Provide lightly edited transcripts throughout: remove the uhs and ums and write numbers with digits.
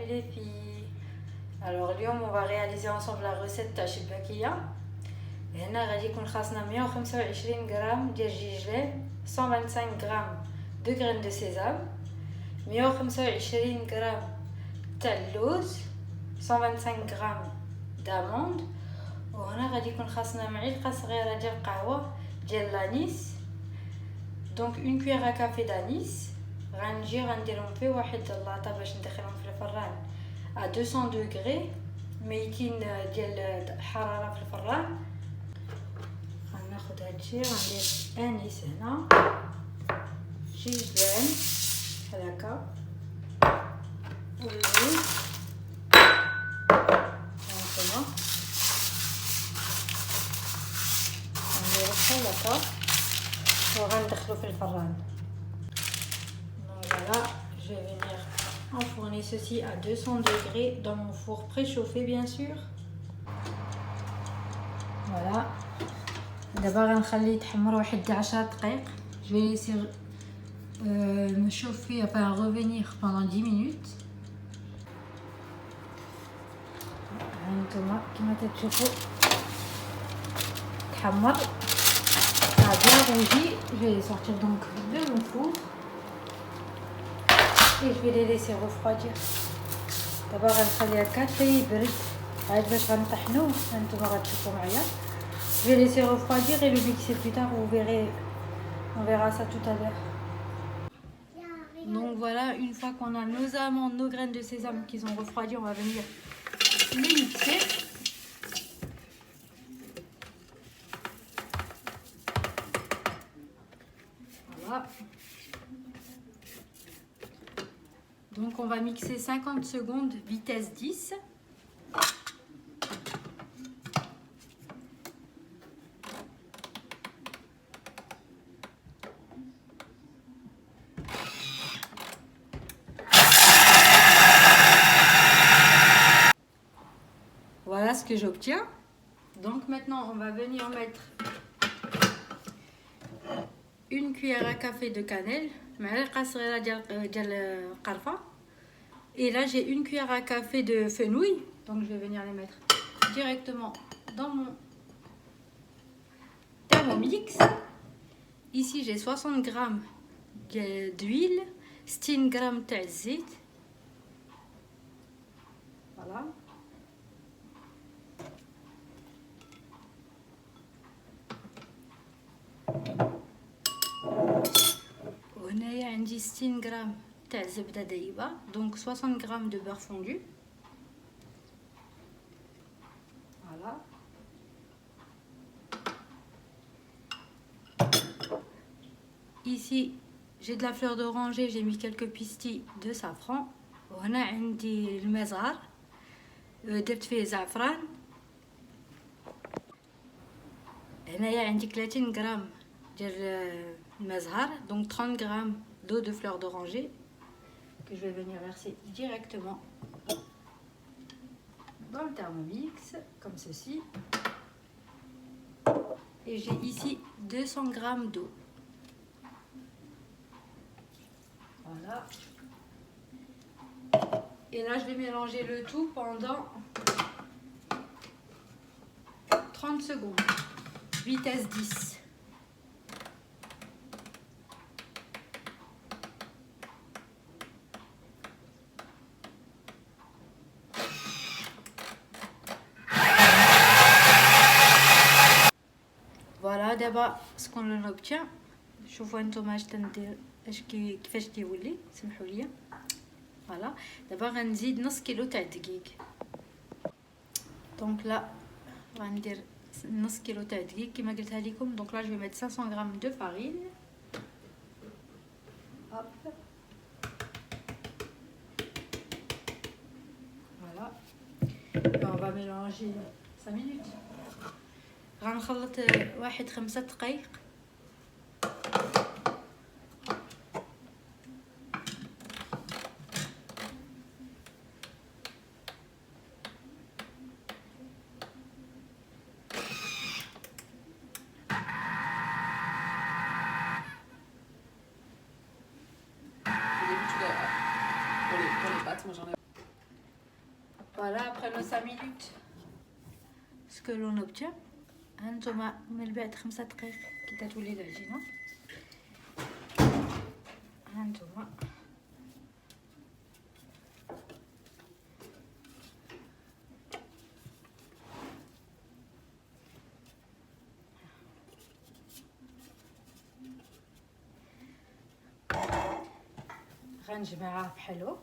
Salut les filles. Alors اليوم on va réaliser ensemble la recette تاع الشباكيه. هنا غادي يكون خاصنا 125 غرام ديال الجيجلان، 125 غرام de graines de sésame، 125 غرام تاع اللوز، 125 غرام d'amande. وهنا غادي يكون خاصنا معلقه صغيره ديال القهوه ديال لانيس، دونك اون كويير à café d'anis. غنديرهم في واحد اللاطه باش ندخلهم في الفران à 200 دوغري، 200 ديال الحراره في الفران. غناخد هادشي غندير انيس هنا، جيجلان بحال هكا، واللوز هانتوما غنديرو بحال هكا وغندخلو في الفران. Voilà, je vais venir enfourner ceci à 200 degrés dans mon four préchauffé bien sûr. Voilà. D'abord غنخليه يتحمر واحد 10 دقائق. Je vais laisser me chauffer, enfin revenir pendant 10 minutes. هانتوما كما تشوفوا تحمر. Ça a bien rougi. Je vais les sortir donc de mon four. Et je vais les laisser refroidir. D'abord غنخليها كافي يبرد عاد باش غنطحنوه. هانتوما غتشوفوا معايا. Je vais laisser refroidir et le mixer plus tard. Vous verrez, on verra ça tout à l'heure. Donc voilà, une fois qu'on a nos amandes, nos graines de sésame qui sont refroidies, on va venir les mixer. Voilà. Donc on va mixer 50 secondes, vitesse 10. Voilà ce que j'obtiens. Donc maintenant on va venir mettre une cuillère à café de cannelle, et là j'ai une cuillère à café de fenouil, donc je vais venir les mettre directement dans mon thermomix. Ici j'ai 60 grammes d'huile, 60 grammes de zit. Voilà. وهنايا عندي 60 غرام تاع زبده دايبه، دونك 60 غرام de beurre fondu. Voilà. Ici j'ai de la fleur d'oranger, j'ai mis quelques pistilles de safran. وهنا عندي المزهر درت فيه زعفران. هنايا عندي 30 غرام ديال المزهر، donc 30 grammes d'eau de fleur d'oranger que je vais venir verser directement dans le thermomix comme ceci. Et j'ai ici 200 grammes d'eau. Voilà. Et là je vais mélanger le tout pendant 30 secondes, vitesse 10. Voilà دابا شكون obtient. شوفوا نتوما اش تندير كيفاش كيولي، سمحوا لي. فوالا دابا غنزيد نص كيلو تاع الدقيق. دونك لا غندير نص كيلو تاع الدقيق كما قلتها لكم. دونك لا جو vais mettre 500 grammes de farine. Hop. Voilà. Et on va mélanger 5 minutes. غنخلط واحد 5 دقائق. Pour les pâtes, moi j'en ai. Voilà, après nos 5 minutes, ce que l'on obtient. هانتوما من بعد 5 دقائق كي تولي العجينة. هانتوما غنجمعها بحال هاك.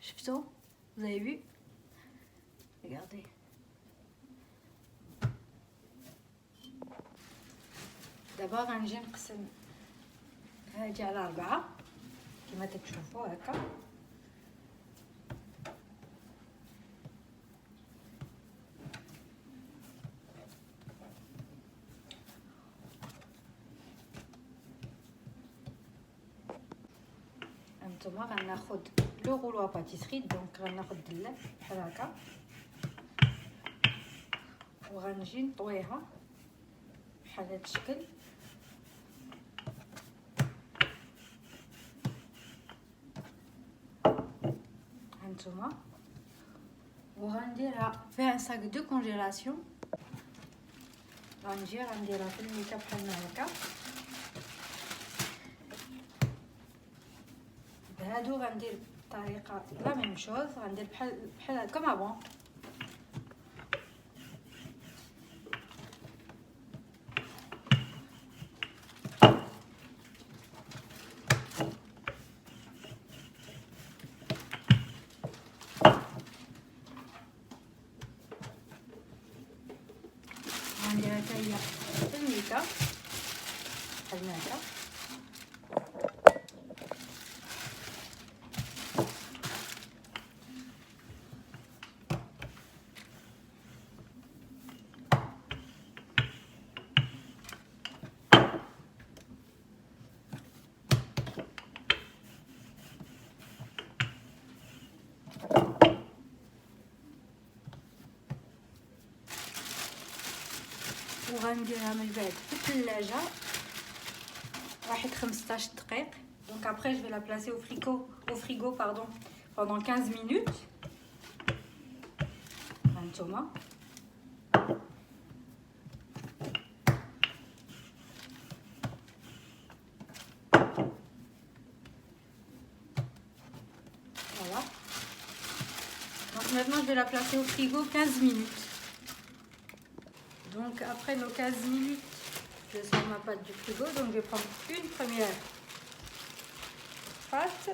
شفتوا؟ vous avez vu? regardez. دابا غنجي نقسم هادي على 4 كما تشوفوا هكا. هانتوما غناخد لو غولو باتيسري، دونك غناخد دلة بحال هكا وغنجي نطويها بحال هاد الشكل. هانتوما وغنديرها فيها ساك دو كونجيلاسيون. غنديرها في الميكا بحال هكا. بهادو غندير بطريقه لا ميم شوز، غندير بحال كوم افون. غنديرها حتى هي في الميكا بحال هكا. وغنديرها من بعد في الثلاجه واحد 15 دقيق. دونك après je vais la placer au frigo pardon pendant 15 minutes. هانتوما voilà. Donc maintenant je vais la placer au frigo 15 minutes. Donc après nos 15 minutes, je sors ma pâte du frigo. Donc je vais prendre une première pâte,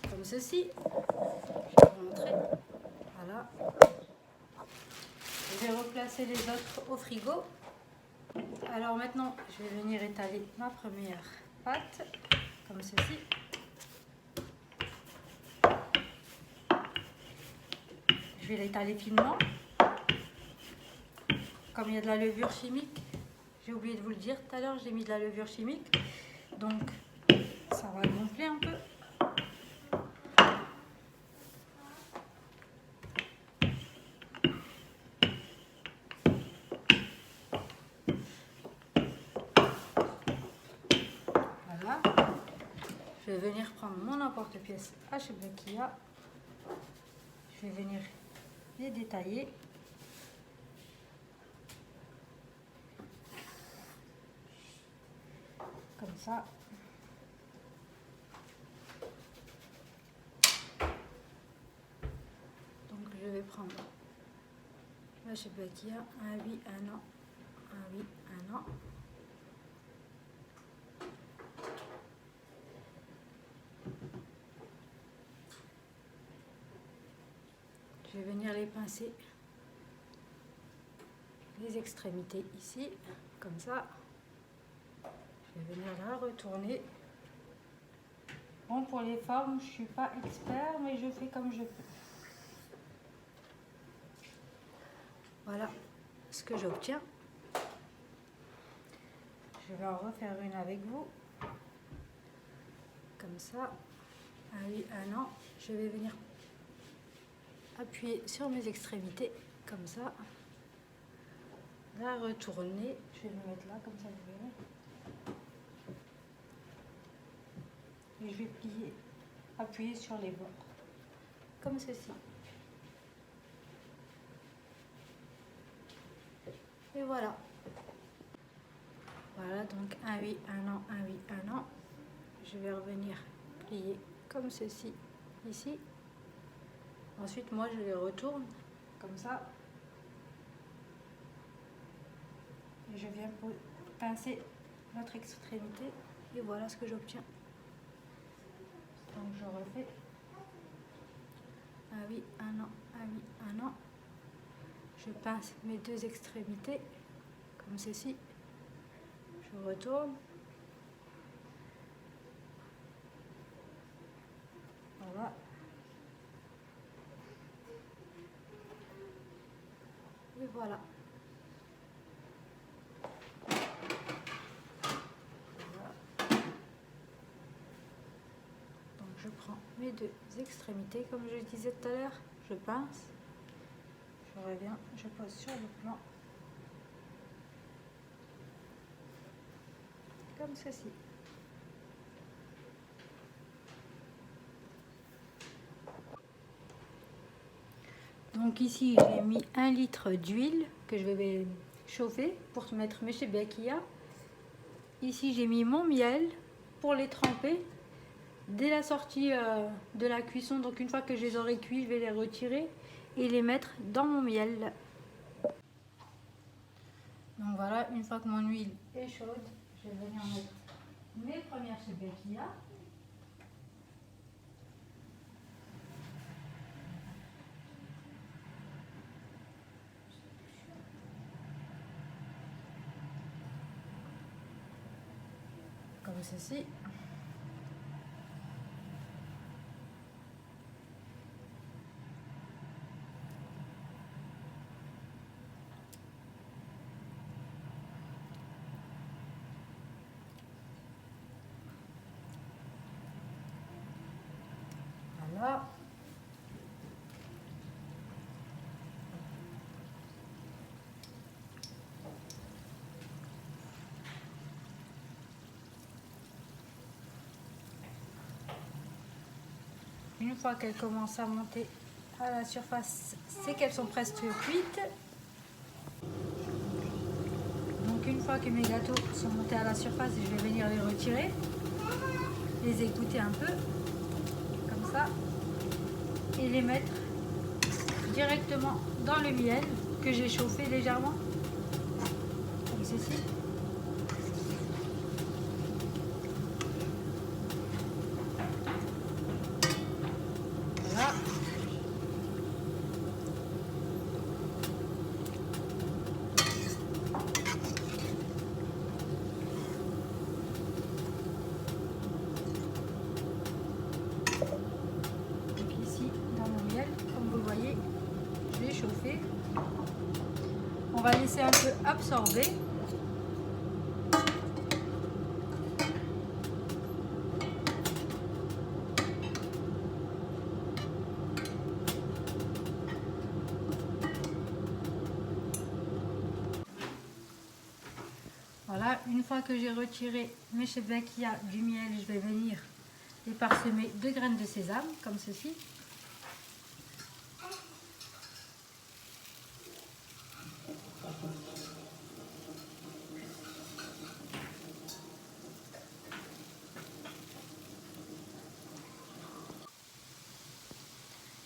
comme ceci. Je vais vous montrer. Voilà. Je vais replacer les autres au frigo. Alors maintenant, je vais venir étaler ma première pâte, comme ceci. Je vais l'étaler finement. Comme il y a de la levure chimique, j'ai oublié de vous le dire tout à l'heure, j'ai mis de la levure chimique. Donc ça va gonfler un peu. Voilà. Je vais venir prendre mon emporte-pièce HBakia. Je vais venir les détailler. Comme ça. Donc je vais prendre la HBakia, un oui, un non, un oui, un non. Je vais venir les pincer les extrémités ici, comme ça. Je vais venir la retourner. Bon, pour les formes, je suis pas expert, mais je fais comme je peux. Voilà ce que j'obtiens. Je vais en refaire une avec vous. Comme ça. Un oui, un non. Je vais venir appuyer sur mes extrémités, comme ça. La retourner. Je vais le mettre là, comme ça vous verrez. Et je vais plier, appuyer sur les bords, comme ceci. Et voilà. Voilà, donc un oui, un non, un oui, un non. Je vais revenir plier comme ceci, ici. Ensuite, moi, je les retourne, comme ça. Et je viens pincer l'autre extrémité. Et voilà ce que j'obtiens. Donc, je refais. Un oui, un non, un oui, un non. Je pince mes deux extrémités, comme ceci. Je retourne. Voilà. Et voilà. Donc je prends mes deux extrémités, comme je disais tout à l'heure, je pince, je reviens, je pose sur le plan, comme ceci. Donc ici j'ai mis 1 litre d'huile que je vais chauffer pour mettre mes shebekia. Ici j'ai mis mon miel pour les tremper dès la sortie de la cuisson. Donc une fois que je les aurai cuits, je vais les retirer et les mettre dans mon miel. Donc voilà, une fois que mon huile est chaude, je vais venir mettre mes premières shebekia. Comme ceci. Voilà. Une fois qu'elles commencent à monter à la surface, c'est qu'elles sont presque cuites. Donc une fois que mes gâteaux sont montés à la surface, je vais venir les retirer, les égoutter un peu, comme ça, et les mettre directement dans le miel que j'ai chauffé légèrement, comme ceci. Voilà. Donc ici, dans mon miel, comme vous le voyez, je l'ai chauffé. On va laisser un peu absorber. Voilà, une fois que j'ai retiré mes shebekia du miel, je vais venir les parsemer de graines de sésame, comme ceci.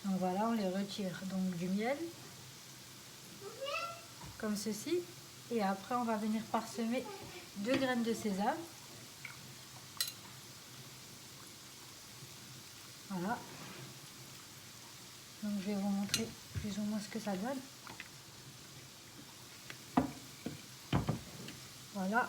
Donc voilà, on les retire donc du miel, comme ceci. Et après, on va venir parsemer de graines de sésame. Voilà. Donc je vais vous montrer plus ou moins ce que ça donne. Voilà.